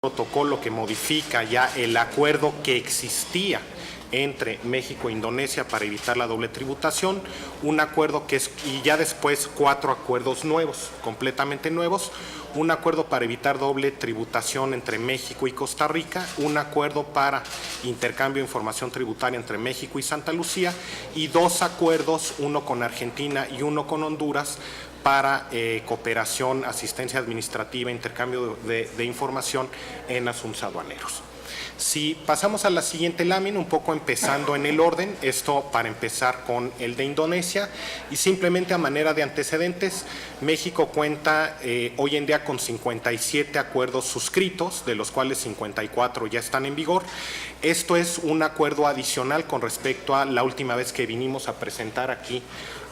protocolo que modifica ya el acuerdo que existía entre México e Indonesia para evitar la doble tributación, un acuerdo que es, y ya después 4 acuerdos nuevos, completamente nuevos, un acuerdo para evitar doble tributación entre México y Costa Rica, un acuerdo para intercambio de información tributaria entre México y Santa Lucía y 2 acuerdos, uno con Argentina y uno con Honduras, para cooperación, asistencia administrativa, intercambio de información en asuntos aduaneros. Si pasamos a la siguiente lámina, un poco empezando en el orden, esto para empezar con el de Indonesia, y simplemente a manera de antecedentes, México cuenta hoy en día con 57 acuerdos suscritos, de los cuales 54 ya están en vigor. Esto es un acuerdo adicional con respecto a la última vez que vinimos a presentar aquí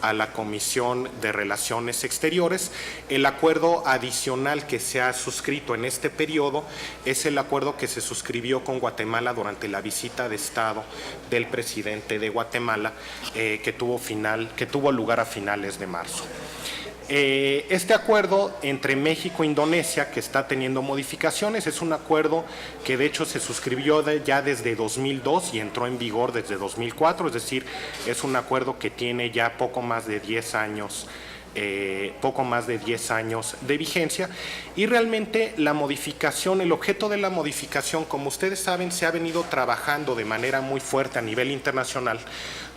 a la Comisión de Relaciones Exteriores. El acuerdo adicional que se ha suscrito en este periodo es el acuerdo que se suscribió con Guatemala durante la visita de Estado del presidente de Guatemala, que tuvo lugar a finales de marzo. Este acuerdo entre México e Indonesia, que está teniendo modificaciones, es un acuerdo que de hecho se suscribió ya desde 2002 y entró en vigor desde 2004, es decir, es un acuerdo que tiene ya poco más de 10 años de vigencia, y realmente la modificación, el objeto de la modificación, como ustedes saben, se ha venido trabajando de manera muy fuerte a nivel internacional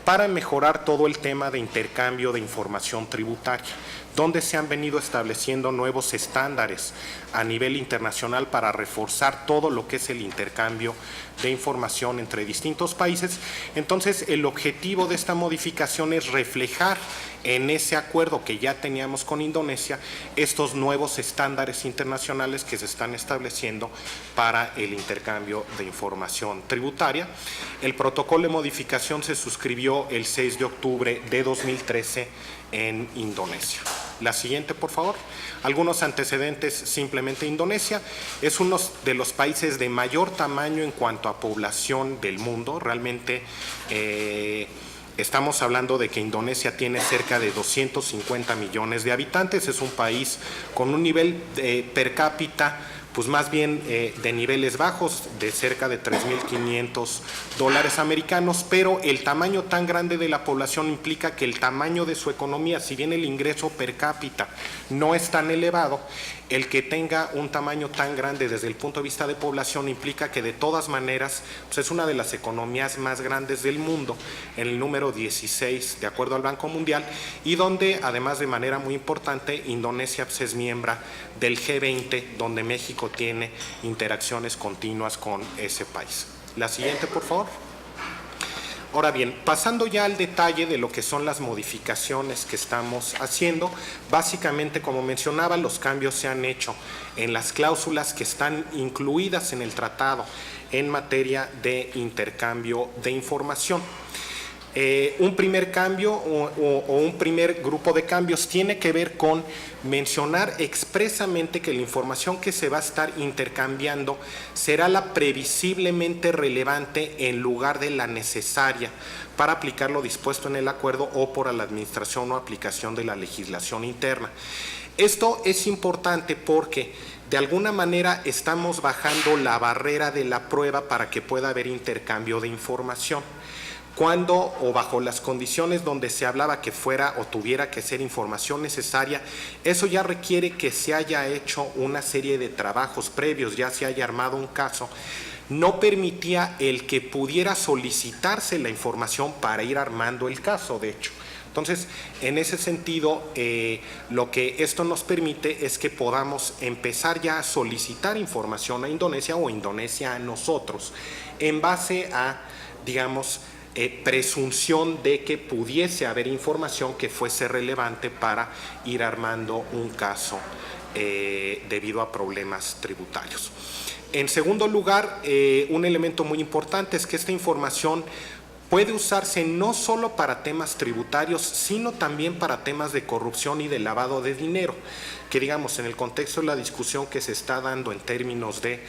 para mejorar todo el tema de intercambio de información tributaria, donde se han venido estableciendo nuevos estándares a nivel internacional para reforzar todo lo que es el intercambio de información entre distintos países. Entonces, el objetivo de esta modificación es reflejar en ese acuerdo que ya teníamos con Indonesia estos nuevos estándares internacionales que se están estableciendo para el intercambio de información tributaria. El protocolo de modificación se suscribió el 6 de octubre de 2013 en Indonesia. La siguiente, por favor. Algunos antecedentes. Simplemente Indonesia es uno de los países de mayor tamaño en cuanto a población del mundo. Realmente estamos hablando de que Indonesia tiene cerca de 250 millones de habitantes. Es un país con un nivel per cápita, pues más bien de niveles bajos, de cerca de $3.500 americanos, pero el tamaño tan grande de la población implica que el tamaño de su economía, si bien el ingreso per cápita no es tan elevado, el que tenga un tamaño tan grande desde el punto de vista de población implica que de todas maneras pues es una de las economías más grandes del mundo, en el número 16 de acuerdo al Banco Mundial, y donde además de manera muy importante Indonesia pues es miembro del G20, donde México tiene interacciones continuas con ese país. La siguiente, por favor. Ahora bien, pasando ya al detalle de lo que son las modificaciones que estamos haciendo, básicamente, como mencionaba, los cambios se han hecho en las cláusulas que están incluidas en el tratado en materia de intercambio de información. Un primer cambio o un primer grupo de cambios tiene que ver con mencionar expresamente que la información que se va a estar intercambiando será la previsiblemente relevante en lugar de la necesaria para aplicar lo dispuesto en el acuerdo o por la administración o aplicación de la legislación interna. Esto es importante porque de alguna manera estamos bajando la barrera de la prueba para que pueda haber intercambio de información. Cuando o bajo las condiciones donde se hablaba que fuera o tuviera que ser información necesaria, eso ya requiere que se haya hecho una serie de trabajos previos, ya se haya armado un caso. No permitía el que pudiera solicitarse la información para ir armando el caso, de hecho. Entonces, en ese sentido, lo que esto nos permite es que podamos empezar ya a solicitar información a Indonesia o Indonesia a nosotros, en base a, digamos, presunción de que pudiese haber información que fuese relevante para ir armando un caso debido a problemas tributarios. En segundo lugar, un elemento muy importante es que esta información puede usarse no solo para temas tributarios, sino también para temas de corrupción y de lavado de dinero, que digamos en el contexto de la discusión que se está dando en términos de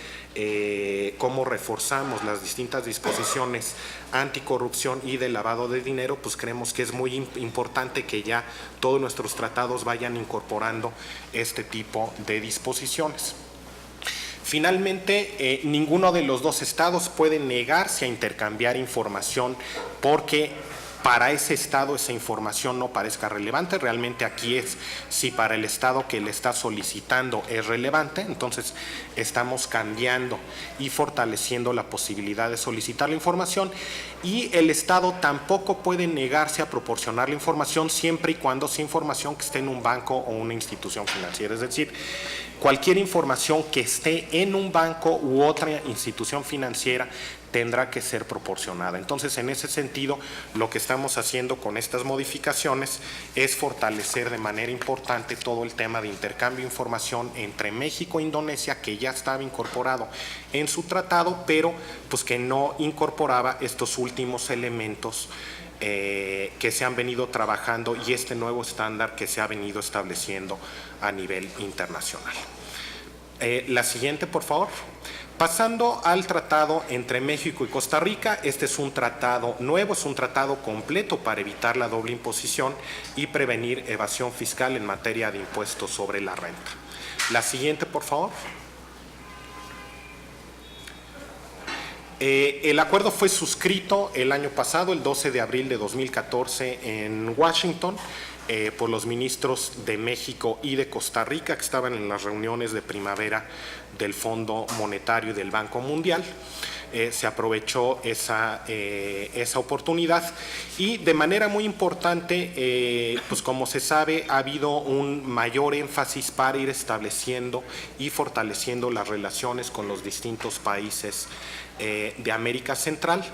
cómo reforzamos las distintas disposiciones anticorrupción y de lavado de dinero, pues creemos que es muy importante que ya todos nuestros tratados vayan incorporando este tipo de disposiciones. Finalmente, ninguno de los dos estados puede negarse a intercambiar información porque para ese estado esa información no parezca relevante. Realmente aquí es si para el estado que le está solicitando es relevante, entonces estamos cambiando y fortaleciendo la posibilidad de solicitar la información, y el estado tampoco puede negarse a proporcionar la información siempre y cuando sea información que esté en un banco o una institución financiera. Es decir, cualquier información que esté en un banco u otra institución financiera tendrá que ser proporcionada. Entonces, en ese sentido, lo que estamos haciendo con estas modificaciones es fortalecer de manera importante todo el tema de intercambio de información entre México e Indonesia, que ya estaba incorporado en su tratado, pero pues que no incorporaba estos últimos elementos que se han venido trabajando y este nuevo estándar que se ha venido estableciendo a nivel internacional. La siguiente, por favor. Pasando al tratado entre México y Costa Rica, este es un tratado nuevo, es un tratado completo para evitar la doble imposición y prevenir evasión fiscal en materia de impuestos sobre la renta. La siguiente, por favor. El acuerdo fue suscrito el año pasado, el 12 de abril de 2014 en Washington, por los ministros de México y de Costa Rica que estaban en las reuniones de primavera del Fondo Monetario y del Banco Mundial. Se aprovechó esa oportunidad y de manera muy importante, pues como se sabe, ha habido un mayor énfasis para ir estableciendo y fortaleciendo las relaciones con los distintos países de América Central.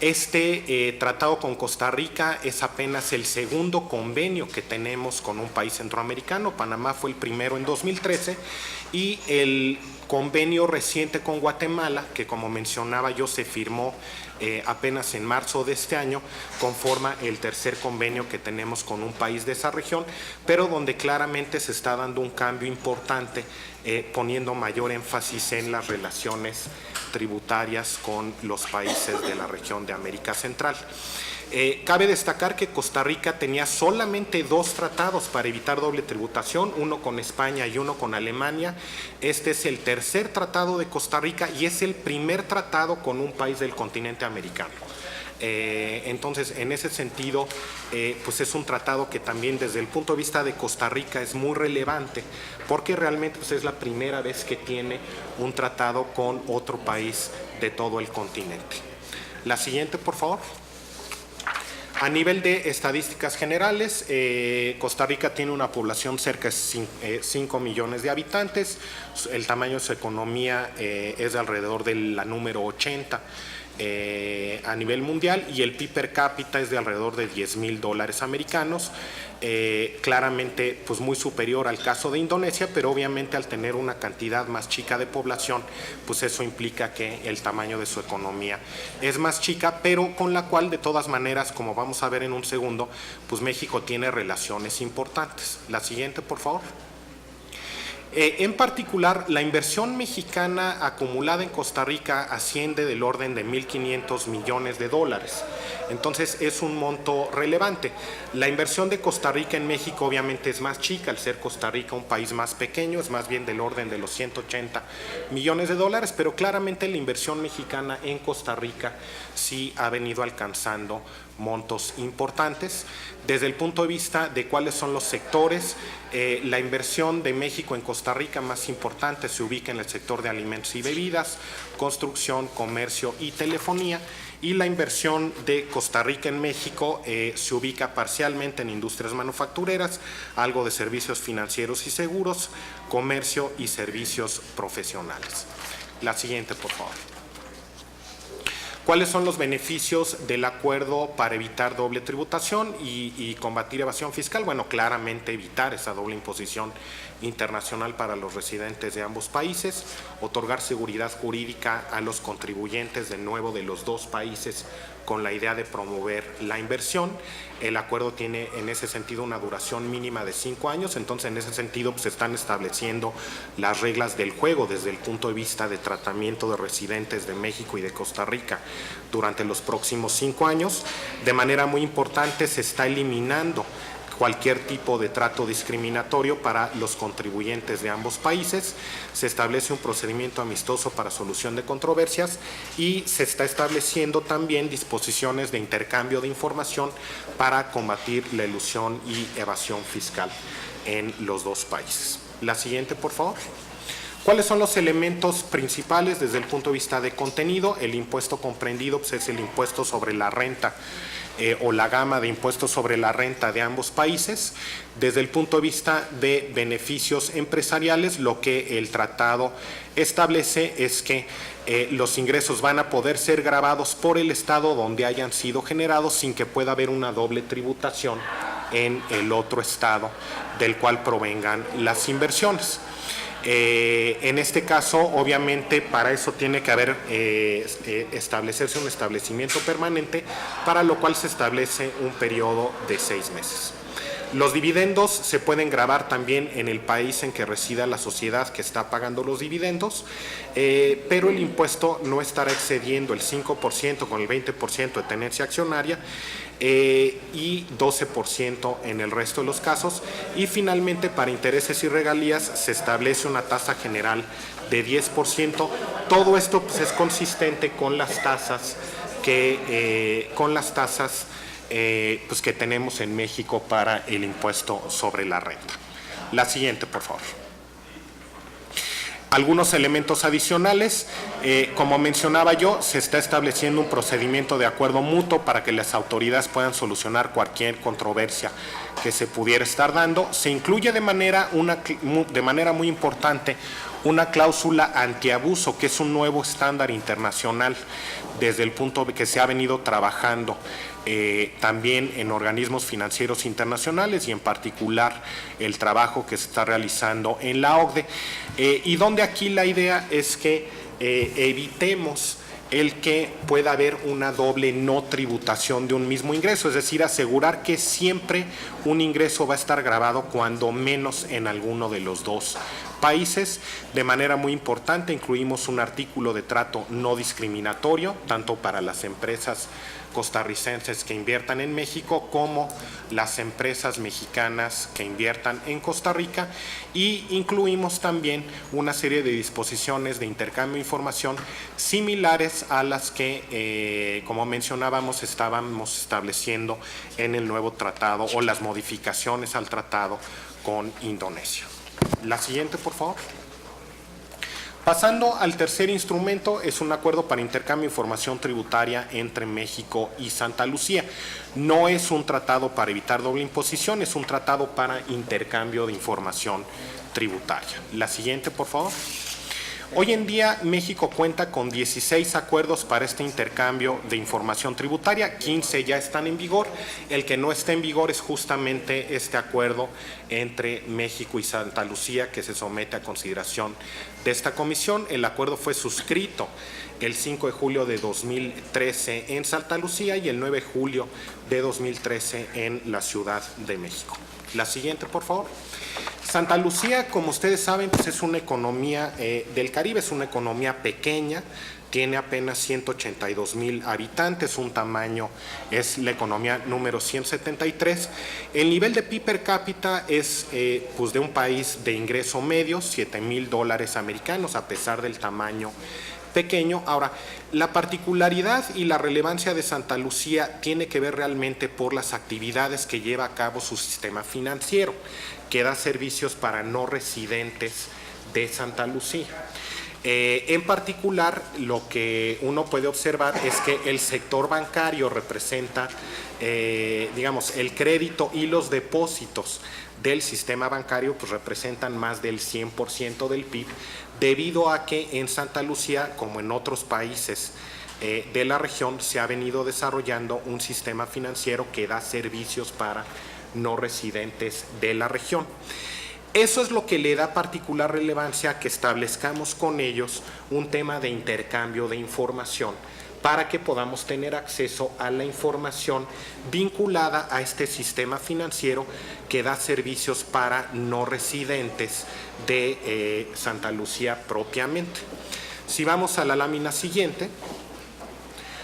Este tratado con Costa Rica es apenas el segundo convenio que tenemos con un país centroamericano. Panamá fue el primero en 2013 y el convenio reciente con Guatemala, que como mencionaba yo se firmó apenas en marzo de este año, conforma el tercer convenio que tenemos con un país de esa región, pero donde claramente se está dando un cambio importante, poniendo mayor énfasis en las relaciones tributarias con los países de la región de América Central. Cabe destacar que Costa Rica tenía solamente dos tratados para evitar doble tributación, uno con España y uno con Alemania. Este es el tercer tratado de Costa Rica y es el primer tratado con un país del continente americano. Entonces, en ese sentido, pues es un tratado que también desde el punto de vista de Costa Rica es muy relevante, porque realmente pues, es la primera vez que tiene un tratado con otro país de todo el continente. La siguiente, por favor. A nivel de estadísticas generales, Costa Rica tiene una población cerca de 5 millones de habitantes, el tamaño de su economía es de alrededor de la número 80 a nivel mundial y el PIB per cápita es de alrededor de $10,000 americanos, claramente pues muy superior al caso de Indonesia, pero obviamente al tener una cantidad más chica de población, pues eso implica que el tamaño de su economía es más chica, pero con la cual de todas maneras, como vamos a ver en un segundo, pues México tiene relaciones importantes. La siguiente, por favor. En particular, la inversión mexicana acumulada en Costa Rica asciende del orden de $1,500 millones. Entonces, es un monto relevante. La inversión de Costa Rica en México obviamente es más chica, al ser Costa Rica un país más pequeño, es más bien del orden de los $180 millones, pero claramente la inversión mexicana en Costa Rica sí ha venido alcanzando montos importantes. Desde el punto de vista de cuáles son los sectores, la inversión de México en Costa Rica más importante se ubica en el sector de alimentos y bebidas, construcción, comercio y telefonía, y la inversión de Costa Rica en México se ubica parcialmente en industrias manufactureras, algo de servicios financieros y seguros, comercio y servicios profesionales. La siguiente, por favor. ¿Cuáles son los beneficios del acuerdo para evitar doble tributación y combatir evasión fiscal? Bueno, claramente evitar esa doble imposición internacional para los residentes de ambos países, otorgar seguridad jurídica a los contribuyentes de nuevo de los dos países con la idea de promover la inversión. El acuerdo tiene en ese sentido una duración mínima de 5 años, entonces en ese sentido pues, se están estableciendo las reglas del juego desde el punto de vista de tratamiento de residentes de México y de Costa Rica durante los próximos 5 años. De manera muy importante se está eliminando cualquier tipo de trato discriminatorio para los contribuyentes de ambos países. Se establece un procedimiento amistoso para solución de controversias y se está estableciendo también disposiciones de intercambio de información para combatir la elusión y evasión fiscal en los dos países. La siguiente, por favor. ¿Cuáles son los elementos principales desde el punto de vista de contenido? El impuesto comprendido pues, es el impuesto sobre la renta o la gama de impuestos sobre la renta de ambos países. Desde el punto de vista de beneficios empresariales, lo que el tratado establece es que los ingresos van a poder ser gravados por el estado donde hayan sido generados sin que pueda haber una doble tributación en el otro estado del cual provengan las inversiones. En este caso, obviamente, para eso tiene que haber establecerse un establecimiento permanente, para lo cual se establece un periodo de 6 meses. Los dividendos se pueden gravar también en el país en que resida la sociedad que está pagando los dividendos, pero el impuesto no estará excediendo el 5% con el 20% de tenencia accionaria y 12% en el resto de los casos. Y finalmente, para intereses y regalías se establece una tasa general de 10%. Todo esto pues, es consistente con las tasas que pues que tenemos en México para el impuesto sobre la renta. La siguiente, por favor. Algunos elementos adicionales, como mencionaba yo, se está estableciendo un procedimiento de acuerdo mutuo para que las autoridades puedan solucionar cualquier controversia que se pudiera estar dando. Se incluye de manera muy importante una cláusula antiabuso, que es un nuevo estándar internacional desde el punto de que se ha venido trabajando también en organismos financieros internacionales y en particular el trabajo que se está realizando en la OCDE, y donde aquí la idea es que evitemos el que pueda haber una doble no tributación de un mismo ingreso, es decir, asegurar que siempre un ingreso va a estar gravado cuando menos en alguno de los dos países. De manera muy importante, incluimos un artículo de trato no discriminatorio, tanto para las empresas costarricenses que inviertan en México como las empresas mexicanas que inviertan en Costa Rica, y incluimos también una serie de disposiciones de intercambio de información similares a las que, como mencionábamos, estábamos estableciendo en el nuevo tratado o las modificaciones al tratado con Indonesia. La siguiente, por favor. Pasando al tercer instrumento, es un acuerdo para intercambio de información tributaria entre México y Santa Lucía. No es un tratado para evitar doble imposición, es un tratado para intercambio de información tributaria. La siguiente, por favor. Hoy en día México cuenta con 16 acuerdos para este intercambio de información tributaria, 15 ya están en vigor. El que no está en vigor es justamente este acuerdo entre México y Santa Lucía, que se somete a consideración de esta comisión. El acuerdo fue suscrito el 5 de julio de 2013 en Santa Lucía y el 9 de julio de 2013 en la Ciudad de México. La siguiente, por favor. Santa Lucía, como ustedes saben, pues es una economía del Caribe, es una economía pequeña, tiene apenas 182,000 habitantes, un tamaño, es la economía número 173. El nivel de PIB per cápita es pues de un país de ingreso medio, $7,000 americanos, a pesar del tamaño pequeño. Ahora, la particularidad y la relevancia de Santa Lucía tiene que ver realmente por las actividades que lleva a cabo su sistema financiero, que da servicios para no residentes de Santa Lucía. En particular, lo que uno puede observar es que el sector bancario representa, digamos, el crédito y los depósitos del sistema bancario pues representan más del 100% del PIB, debido a que en Santa Lucía, como en otros países de la región, se ha venido desarrollando un sistema financiero que da servicios para no residentes de la región. Eso es lo que le da particular relevancia a que establezcamos con ellos un tema de intercambio de información para que podamos tener acceso a la información vinculada a este sistema financiero que da servicios para no residentes de Santa Lucía propiamente. Si vamos a la lámina siguiente,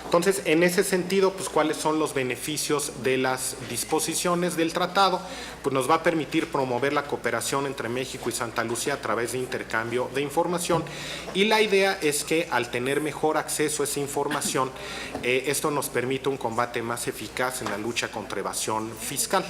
Entonces, en ese sentido, pues, ¿cuáles son los beneficios de las disposiciones del tratado? Pues nos va a permitir promover la cooperación entre México y Santa Lucía a través de intercambio de información, y la idea es que al tener mejor acceso a esa información, esto nos permite un combate más eficaz en la lucha contra evasión fiscal.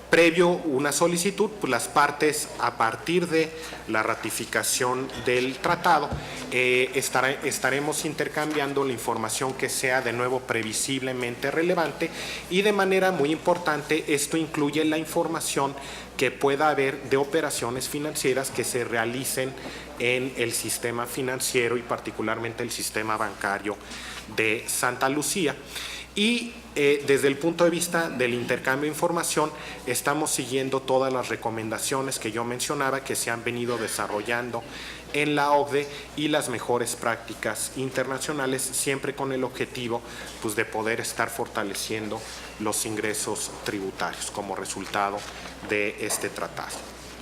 Previo una solicitud, pues las partes, a partir de la ratificación del tratado, estaremos intercambiando la información que sea de nuevo previsiblemente relevante, y de manera muy importante esto incluye la información que pueda haber de operaciones financieras que se realicen en el sistema financiero y particularmente el sistema bancario de Santa Lucía. Y desde el punto de vista del intercambio de información, estamos siguiendo todas las recomendaciones que yo mencionaba, que se han venido desarrollando en la OCDE, y las mejores prácticas internacionales, siempre con el objetivo, pues, de poder estar fortaleciendo los ingresos tributarios como resultado de este tratado.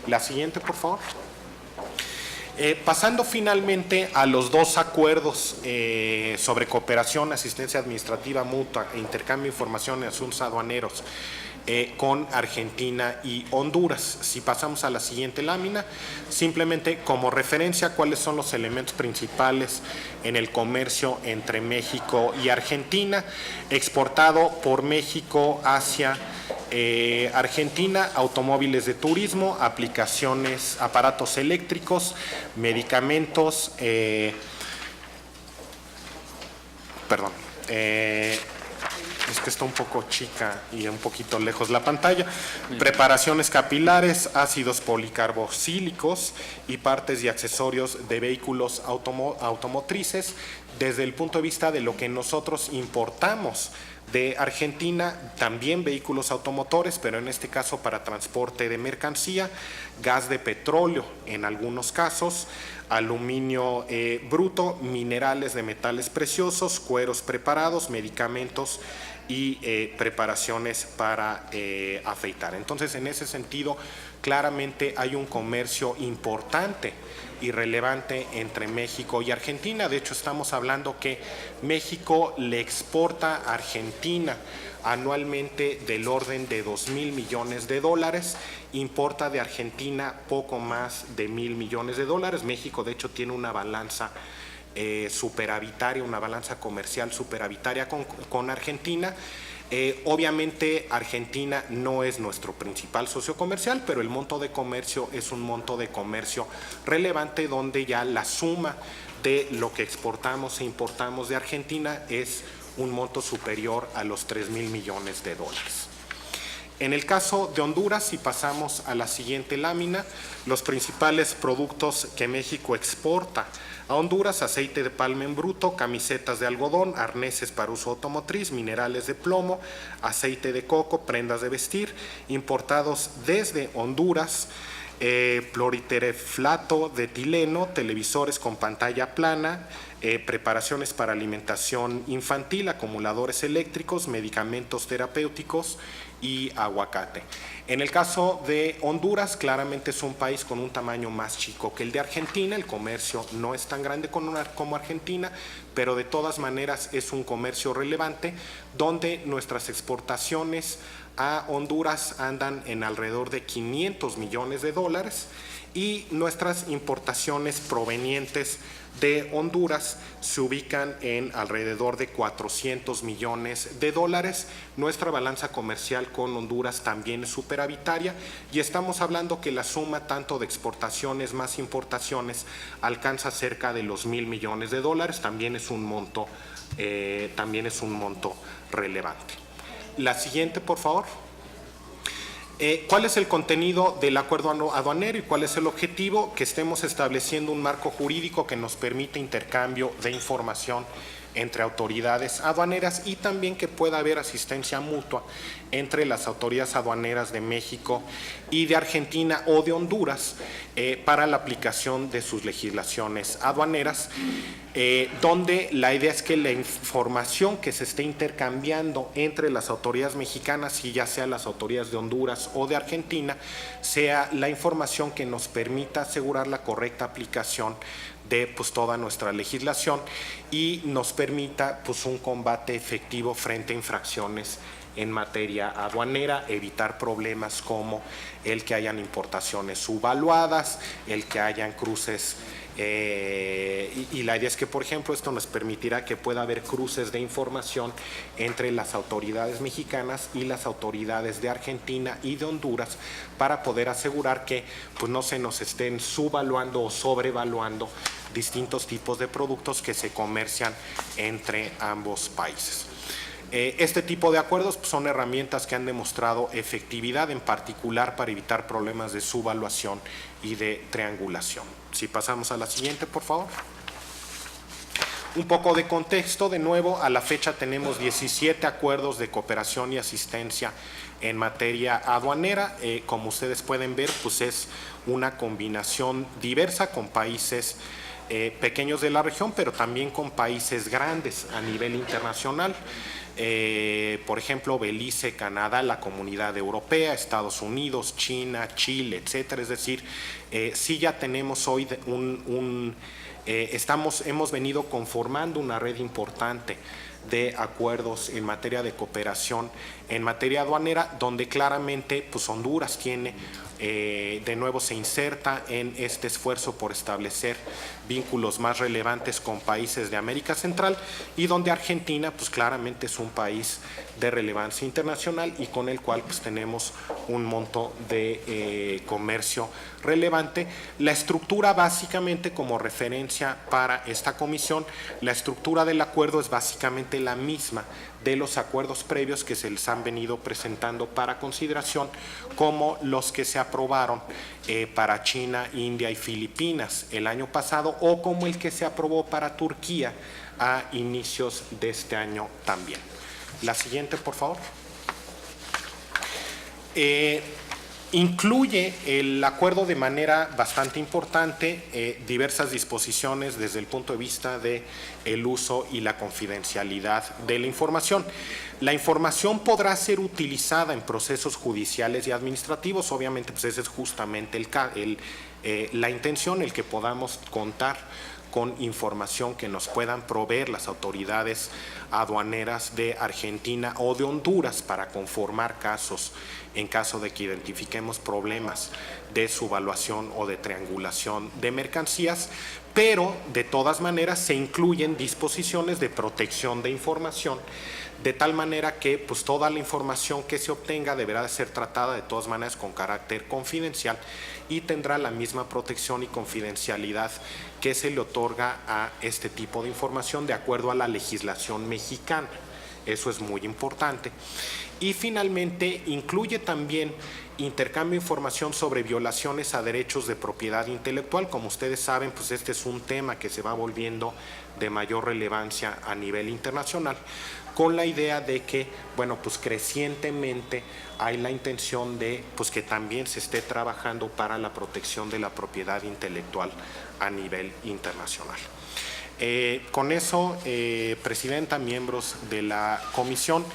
La siguiente, por favor. Pasando finalmente a los dos acuerdos sobre cooperación, asistencia administrativa mutua e intercambio de información en asuntos aduaneros con Argentina y Honduras. Si pasamos a la siguiente lámina, simplemente como referencia cuáles son los elementos principales en el comercio entre México y Argentina. Exportado por México hacia Argentina: automóviles de turismo, aplicaciones, aparatos eléctricos, medicamentos, es que está un poco chica y un poquito lejos la pantalla. Preparaciones capilares, ácidos policarboxílicos y partes y accesorios de vehículos automotrices. Desde el punto de vista de lo que nosotros importamos de Argentina, también vehículos automotores, pero en este caso para transporte de mercancía, gas de petróleo en algunos casos, aluminio bruto, minerales de metales preciosos, cueros preparados, medicamentos y preparaciones para afeitar. Entonces, en ese sentido, claramente hay un comercio importante y relevante entre México y Argentina. De hecho, estamos hablando que México le exporta a Argentina anualmente del orden de 2,000 millones de dólares, importa de Argentina poco más de 1,000 millones de dólares. México, de hecho, tiene una balanza superavitaria, una balanza comercial superavitaria con Argentina. Obviamente Argentina no es nuestro principal socio comercial, pero el monto de comercio es un monto de comercio relevante, donde ya la suma de lo que exportamos e importamos de Argentina es un monto superior a los 3,000 millones de dólares. En el caso de Honduras, si pasamos a la siguiente lámina, los principales productos que México exporta a Honduras: aceite de palma en bruto, camisetas de algodón, arneses para uso automotriz, minerales de plomo, aceite de coco, prendas de vestir, importados desde Honduras, cloritereflato de etileno, televisores con pantalla plana, preparaciones para alimentación infantil, acumuladores eléctricos, medicamentos terapéuticos y aguacate. En el caso de Honduras, claramente es un país con un tamaño más chico que el de Argentina. El comercio no es tan grande como Argentina, pero de todas maneras es un comercio relevante, donde nuestras exportaciones a Honduras andan en alrededor de 500 millones de dólares, y nuestras importaciones provenientes de Honduras se ubican en alrededor de 400 millones de dólares. Nuestra balanza comercial con Honduras también es superavitaria, y estamos hablando que la suma tanto de exportaciones más importaciones alcanza cerca de los 1,000 millones de dólares. También es un monto relevante. La siguiente, por favor. ¿Cuál es el contenido del acuerdo aduanero y cuál es el objetivo? Que estemos estableciendo un marco jurídico que nos permite intercambio de información entre autoridades aduaneras, y también que pueda haber asistencia mutua entre las autoridades aduaneras de México y de Argentina o de Honduras para la aplicación de sus legislaciones aduaneras, donde la idea es que la información que se esté intercambiando entre las autoridades mexicanas, y ya sea las autoridades de Honduras o de Argentina, sea la información que nos permita asegurar la correcta aplicación de pues toda nuestra legislación y nos permita pues un combate efectivo frente a infracciones en materia aduanera, evitar problemas como el que hayan importaciones subvaluadas, el que hayan cruces, y la idea es que, por ejemplo, esto nos permitirá que pueda haber cruces de información entre las autoridades mexicanas y las autoridades de Argentina y de Honduras para poder asegurar que pues, no se nos estén subvaluando o sobrevaluando distintos tipos de productos que se comercian entre ambos países. Este tipo de acuerdos pues, son herramientas que han demostrado efectividad, en particular para evitar problemas de subvaluación y de triangulación. Si pasamos a la siguiente, por favor. Un poco de contexto, de nuevo, a la fecha tenemos 17 acuerdos de cooperación y asistencia en materia aduanera. Como ustedes pueden ver, pues es una combinación diversa con países pequeños de la región, pero también con países grandes a nivel internacional. Por ejemplo, Belice, Canadá, la Comunidad Europea, Estados Unidos, China, Chile, etcétera. Es decir, sí ya tenemos hoy hemos venido conformando una red importante de acuerdos en materia de cooperación en materia aduanera, donde claramente pues Honduras tiene de nuevo se inserta en este esfuerzo por establecer vínculos más relevantes con países de América Central y donde Argentina pues claramente es un país de relevancia internacional y con el cual pues tenemos un monto de comercio relevante. La estructura básicamente como referencia para esta comisión, la estructura del acuerdo es básicamente la misma de los acuerdos previos que se les han venido presentando para consideración, como los que se aprobaron para China, India y Filipinas el año pasado, o como el que se aprobó para Turquía a inicios de este año también. La siguiente, por favor. Incluye el acuerdo de manera bastante importante diversas disposiciones desde el punto de vista del uso y la confidencialidad de la información. La información podrá ser utilizada en procesos judiciales y administrativos, obviamente pues ese es justamente la intención, el que podamos contar con información que nos puedan proveer las autoridades aduaneras de Argentina o de Honduras para conformar casos en caso de que identifiquemos problemas de subvaluación o de triangulación de mercancías, pero de todas maneras se incluyen disposiciones de protección de información, de tal manera que pues, toda la información que se obtenga deberá de ser tratada de todas maneras con carácter confidencial y tendrá la misma protección y confidencialidad que se le otorga a este tipo de información de acuerdo a la legislación mexicana. Eso es muy importante. Y finalmente incluye también intercambio de información sobre violaciones a derechos de propiedad intelectual. Como ustedes saben, pues este es un tema que se va volviendo de mayor relevancia a nivel internacional, con la idea de que, bueno, pues crecientemente hay la intención de pues que también se esté trabajando para la protección de la propiedad intelectual a nivel internacional. Con eso, Presidenta, miembros de la comisión,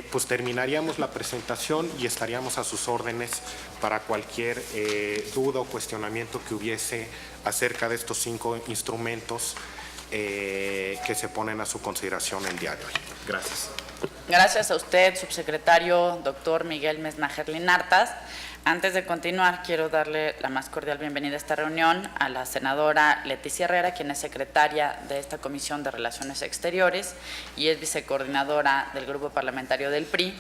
pues terminaríamos la presentación y estaríamos a sus órdenes para cualquier duda o cuestionamiento que hubiese acerca de estos 5 instrumentos que se ponen a su consideración el día de hoy. Gracias. Gracias a usted, subsecretario doctor Miguel Mesnager Artas. Antes de continuar, quiero darle la más cordial bienvenida a esta reunión a la senadora Leticia Herrera, quien es secretaria de esta Comisión de Relaciones Exteriores y es vicecoordinadora del Grupo Parlamentario del PRI.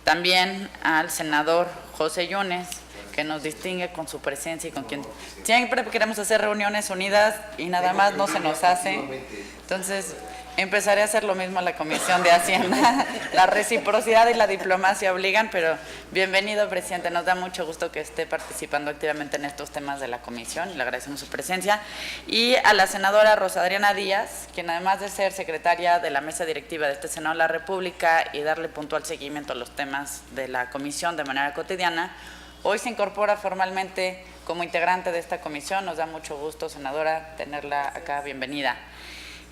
También al senador José Yunes, que nos distingue con su presencia y con quien siempre queremos hacer reuniones unidas y nada más no se nos hace. Entonces, empezaré a hacer lo mismo a la Comisión de Hacienda. La reciprocidad y la diplomacia obligan, pero bienvenido, presidente. Nos da mucho gusto que esté participando activamente en estos temas de la comisión y le agradecemos su presencia. Y a la senadora Rosa Adriana Díaz, quien además de ser secretaria de la mesa directiva de este Senado de la República y darle puntual seguimiento a los temas de la comisión de manera cotidiana, hoy se incorpora formalmente como integrante de esta comisión. Nos da mucho gusto, senadora, tenerla acá. Bienvenida.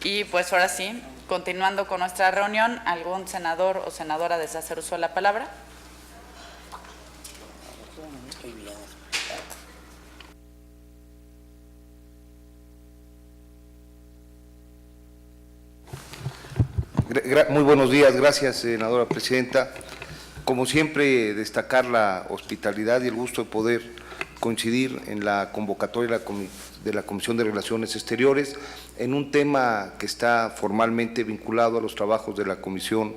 Y pues ahora sí, continuando con nuestra reunión, ¿algún senador o senadora desea hacer uso de la palabra? Muy buenos días, gracias, senadora presidenta. Como siempre, destacar la hospitalidad y el gusto de poder coincidir en la convocatoria de la Comisión de Relaciones Exteriores en un tema que está formalmente vinculado a los trabajos de la Comisión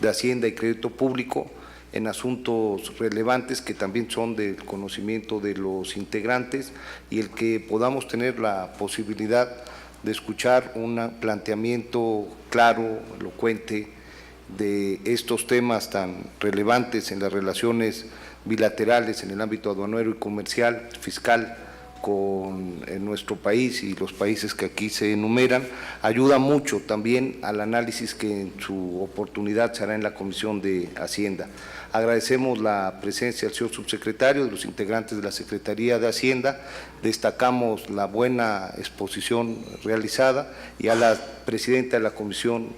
de Hacienda y Crédito Público en asuntos relevantes que también son del conocimiento de los integrantes, y el que podamos tener la posibilidad de escuchar un planteamiento claro, elocuente, de estos temas tan relevantes en las relaciones bilaterales en el ámbito aduanero y comercial, fiscal, en nuestro país y los países que aquí se enumeran, ayuda mucho también al análisis que en su oportunidad se hará en la Comisión de Hacienda. Agradecemos la presencia del señor subsecretario, de los integrantes de la Secretaría de Hacienda, destacamos la buena exposición realizada, y a la presidenta de la Comisión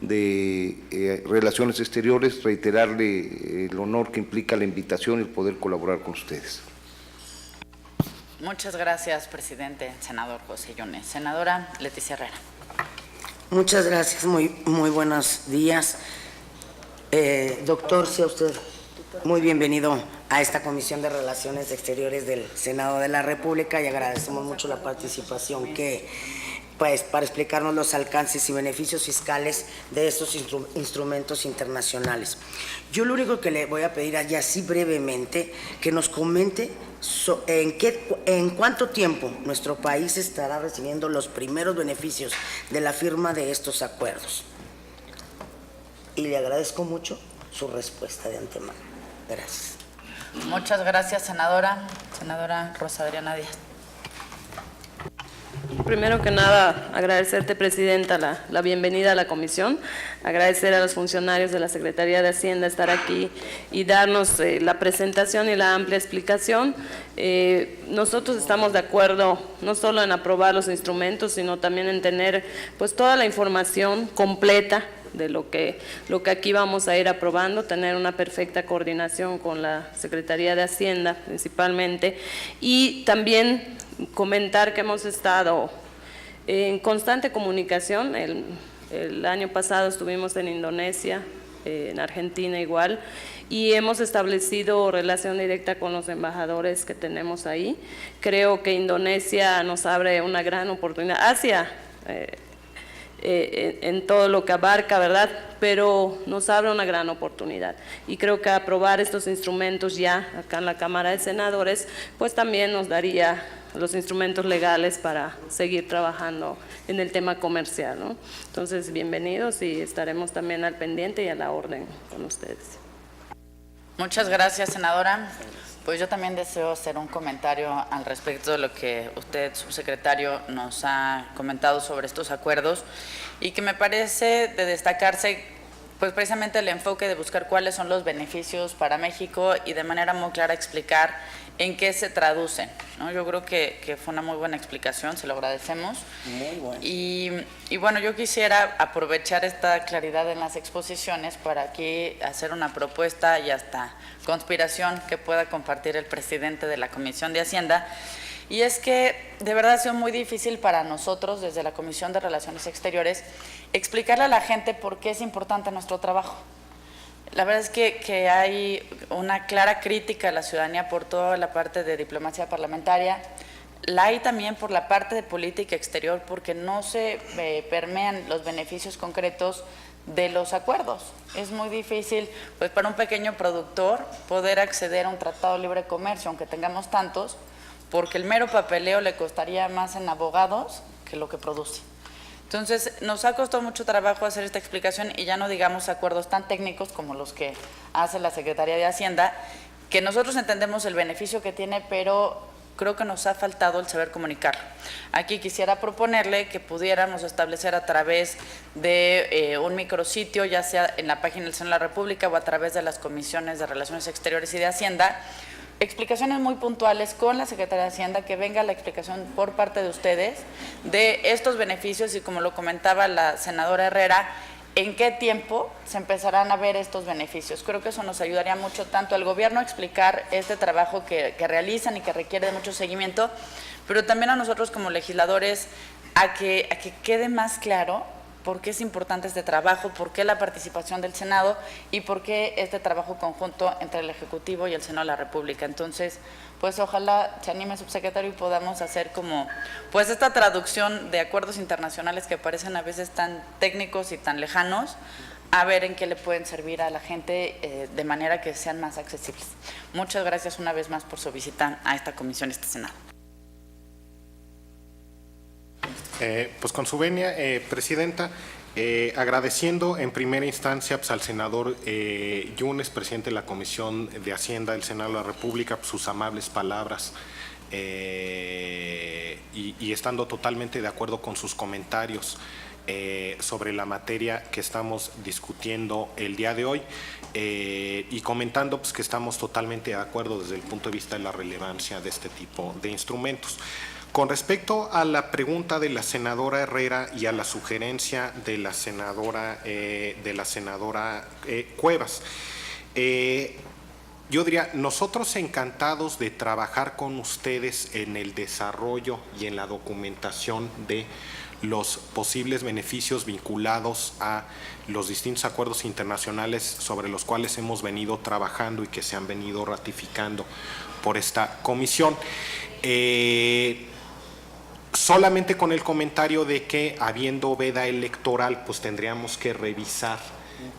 de Relaciones Exteriores reiterarle el honor que implica la invitación y el poder colaborar con ustedes. Muchas gracias, presidente, senador José Yunes. Senadora Leticia Herrera. Muchas gracias, muy buenos días. Doctor, sea usted muy bienvenido a esta Comisión de Relaciones Exteriores del Senado de la República, y agradecemos mucho la participación para explicarnos los alcances y beneficios fiscales de estos instrumentos internacionales. Yo lo único que le voy a pedir allá, así brevemente, que nos comente en cuánto tiempo nuestro país estará recibiendo los primeros beneficios de la firma de estos acuerdos. Y le agradezco mucho su respuesta de antemano. Gracias. Muchas gracias, senadora. Senadora Rosa Adriana Díaz. Primero que nada, agradecerte, presidenta, la bienvenida a la comisión, agradecer a los funcionarios de la Secretaría de Hacienda estar aquí y darnos la presentación y la amplia explicación. Nosotros estamos de acuerdo no solo en aprobar los instrumentos, sino también en tener pues toda la información completa de lo que aquí vamos a ir aprobando, tener una perfecta coordinación con la Secretaría de Hacienda principalmente, y también comentar que hemos estado en constante comunicación. El año pasado estuvimos en Indonesia, en Argentina igual, y hemos establecido relación directa con los embajadores que tenemos ahí. Creo que Indonesia nos abre una gran oportunidad, Asia, en todo lo que abarca, ¿verdad? Pero nos abre una gran oportunidad, y creo que aprobar estos instrumentos ya acá en la Cámara de Senadores pues también nos daría los instrumentos legales para seguir trabajando en el tema comercial, ¿no? Entonces, bienvenidos, y estaremos también al pendiente y a la orden con ustedes. Muchas gracias, senadora. Pues yo también deseo hacer un comentario al respecto de lo que usted, subsecretario, nos ha comentado sobre estos acuerdos, y que me parece de destacarse pues precisamente el enfoque de buscar cuáles son los beneficios para México y de manera muy clara explicar en qué se traducen, ¿no? Yo creo que fue una muy buena explicación, se lo agradecemos. Muy bueno. Y bueno, yo quisiera aprovechar esta claridad en las exposiciones para aquí hacer una propuesta y hasta conspiración que pueda compartir el presidente de la Comisión de Hacienda. Y es que de verdad ha sido muy difícil para nosotros desde la Comisión de Relaciones Exteriores explicarle a la gente por qué es importante nuestro trabajo. La verdad es que hay una clara crítica a la ciudadanía por toda la parte de diplomacia parlamentaria, la hay también por la parte de política exterior, porque no se permean los beneficios concretos de los acuerdos. Es muy difícil pues para un pequeño productor poder acceder a un tratado de libre comercio, aunque tengamos tantos, porque el mero papeleo le costaría más en abogados que lo que produce. Entonces, nos ha costado mucho trabajo hacer esta explicación, y ya no digamos acuerdos tan técnicos como los que hace la Secretaría de Hacienda, que nosotros entendemos el beneficio que tiene, pero creo que nos ha faltado el saber comunicarlo. Aquí quisiera proponerle que pudiéramos establecer a través de un micrositio, ya sea en la página del Senado de la República o a través de las comisiones de Relaciones Exteriores y de Hacienda, explicaciones muy puntuales con la Secretaría de Hacienda, que venga la explicación por parte de ustedes de estos beneficios, y como lo comentaba la senadora Herrera, en qué tiempo se empezarán a ver estos beneficios. Creo que eso nos ayudaría mucho tanto al gobierno a explicar este trabajo que realizan y que requiere de mucho seguimiento, pero también a nosotros como legisladores a que quede más claro por qué es importante este trabajo, por qué la participación del Senado y por qué este trabajo conjunto entre el Ejecutivo y el Senado de la República. Entonces, pues ojalá se anime, subsecretario, y podamos hacer como pues esta traducción de acuerdos internacionales que parecen a veces tan técnicos y tan lejanos, a ver en qué le pueden servir a la gente de manera que sean más accesibles. Muchas gracias una vez más por su visita a esta comisión, este Senado. Pues con su venia, Presidenta, agradeciendo en primera instancia pues, al senador Yunes, presidente de la Comisión de Hacienda del Senado de la República, pues, sus amables palabras y estando totalmente de acuerdo con sus comentarios sobre la materia que estamos discutiendo el día de hoy y comentando pues, que estamos totalmente de acuerdo desde el punto de vista de la relevancia de este tipo de instrumentos. Con respecto a la pregunta de la senadora Herrera y a la sugerencia de la senadora Cuevas, yo diría, nosotros encantados de trabajar con ustedes en el desarrollo y en la documentación de los posibles beneficios vinculados a los distintos acuerdos internacionales sobre los cuales hemos venido trabajando y que se han venido ratificando por esta comisión. Solamente con el comentario de que habiendo veda electoral, pues tendríamos que revisar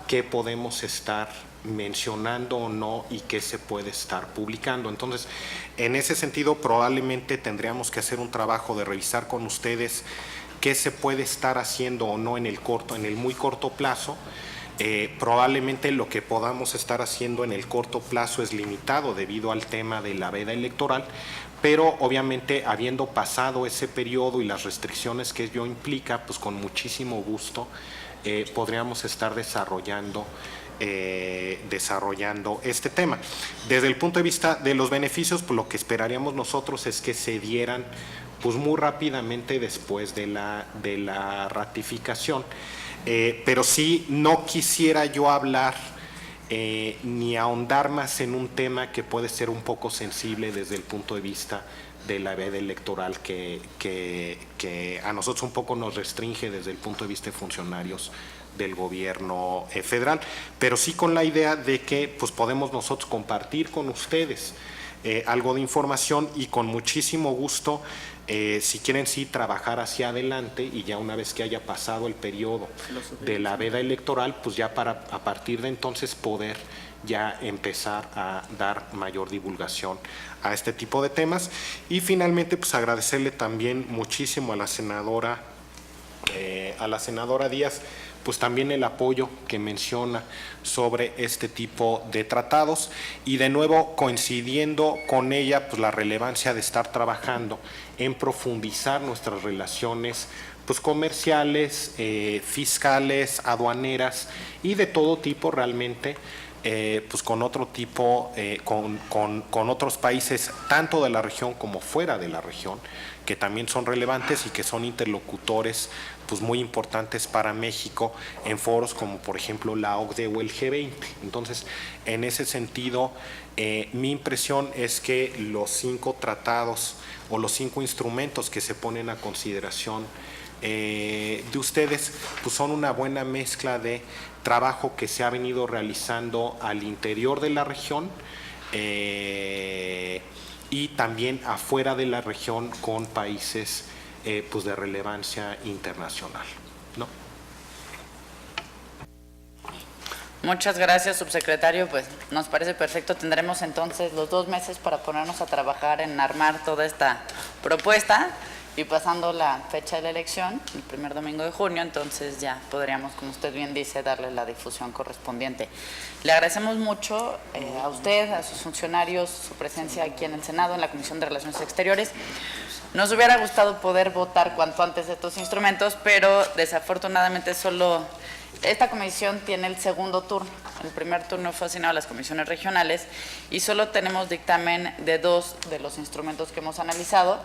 qué podemos estar mencionando o no y qué se puede estar publicando. Entonces, en ese sentido, probablemente tendríamos que hacer un trabajo de revisar con ustedes qué se puede estar haciendo o no en el muy corto plazo. Probablemente lo que podamos estar haciendo en el corto plazo es limitado debido al tema de la veda electoral, pero obviamente habiendo pasado ese periodo y las restricciones que ello implica, pues con muchísimo gusto podríamos estar desarrollando este tema. Desde el punto de vista de los beneficios, pues lo que esperaríamos nosotros es que se dieran pues muy rápidamente después de la ratificación. Pero sí no quisiera yo hablar ni ahondar más en un tema que puede ser un poco sensible desde el punto de vista de la veda electoral que a nosotros un poco nos restringe desde el punto de vista de funcionarios del gobierno federal, pero sí con la idea de que pues podemos nosotros compartir con ustedes algo de información y con muchísimo gusto si quieren sí trabajar hacia adelante y ya una vez que haya pasado el periodo de la veda electoral, pues ya para a partir de entonces poder ya empezar a dar mayor divulgación a este tipo de temas. Y finalmente pues agradecerle también muchísimo a la senadora Díaz pues también el apoyo que menciona sobre este tipo de tratados y de nuevo coincidiendo con ella pues la relevancia de estar trabajando en profundizar nuestras relaciones pues comerciales, fiscales, aduaneras y de todo tipo realmente pues con otro tipo, con otros países tanto de la región como fuera de la región que también son relevantes y que son interlocutores pues muy importantes para México en foros como por ejemplo la OCDE o el G20. Entonces, en ese sentido, mi impresión es que los 5 tratados o los 5 instrumentos que se ponen a consideración de ustedes pues son una buena mezcla de trabajo que se ha venido realizando al interior de la región y también afuera de la región con países pues de relevancia internacional, ¿no? Muchas gracias, subsecretario. Pues nos parece perfecto. Tendremos entonces los 2 meses para ponernos a trabajar en armar toda esta propuesta y pasando la fecha de la elección, el primer domingo de junio, entonces ya podríamos, como usted bien dice, darle la difusión correspondiente. Le agradecemos mucho a usted, a sus funcionarios, su presencia aquí en el Senado, en la Comisión de Relaciones Exteriores. Nos hubiera gustado poder votar cuanto antes estos instrumentos, pero desafortunadamente solo esta comisión tiene el segundo turno. El primer turno fue asignado a las comisiones regionales y solo tenemos dictamen de 2 de los instrumentos que hemos analizado.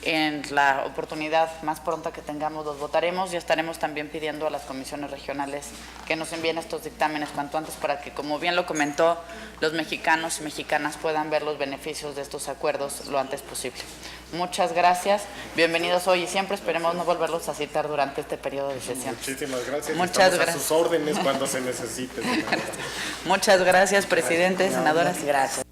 En la oportunidad más pronta que tengamos los votaremos y estaremos también pidiendo a las comisiones regionales que nos envíen estos dictámenes cuanto antes para que, como bien lo comentó, los mexicanos y mexicanas puedan ver los beneficios de estos acuerdos lo antes posible. Muchas gracias. Bienvenidos hoy y siempre. Esperemos no volverlos a citar durante este periodo de sesión. Muchísimas gracias. Muchas Estamos gracias. a sus órdenes cuando se necesite. Muchas gracias, presidente, senadoras. Gracias.